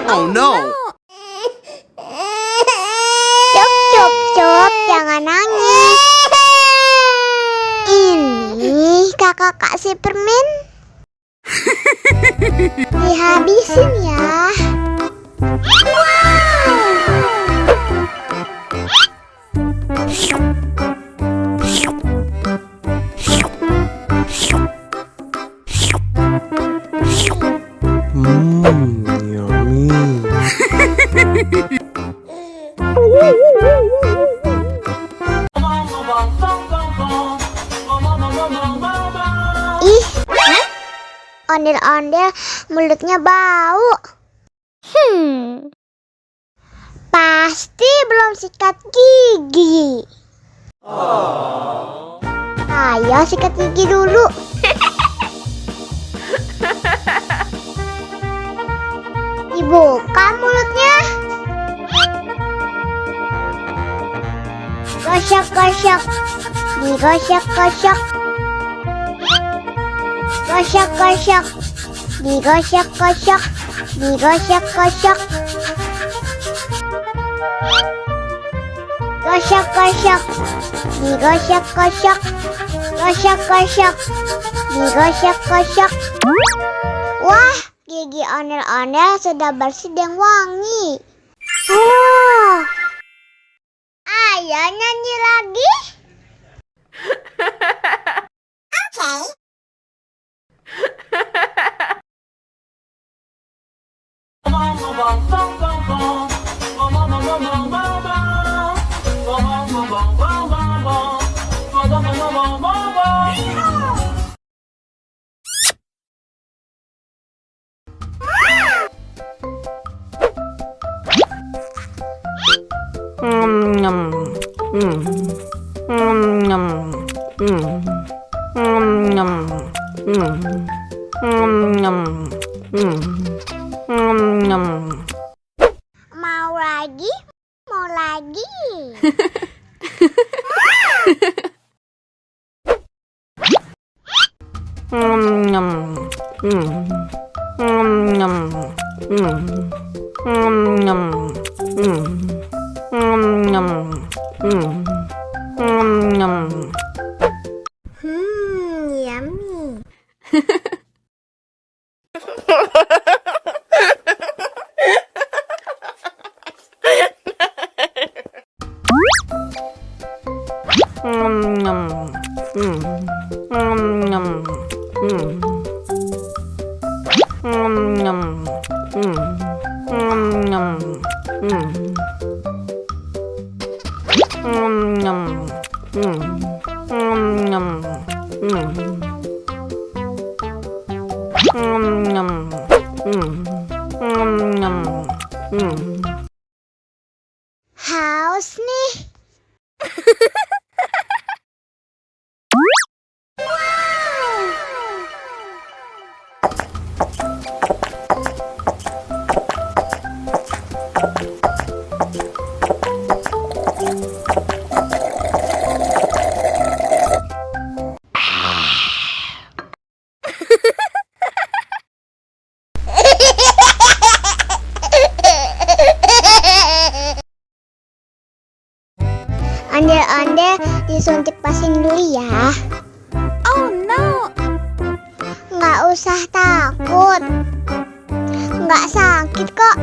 Oh no! Cup, jangan nangis. Ini kakak kasih permen. Dihabisin ya. Yummy. Ih, ondel-ondel mulutnya bau. Pasti belum sikat gigi. Ayo sikat gigi dulu. Dibuka mulutnya. Gosok-gosok, digosok-gosok. Gosok-gosok, digosok-gosok, digosok-gosok. Gosok-gosok, digosok-gosok. Gosok-gosok, digosok-gosok. Wah, gigi ondel-ondel sudah bersih dan wangi. Oh, ayo nyanyi lagi. Oke. Mau lagi? Mau lagi? Yummy. Haus nih. Ondel-ondel disuntik vaksin dulu ya. Oh no. Nggak usah takut. Nggak sakit kok.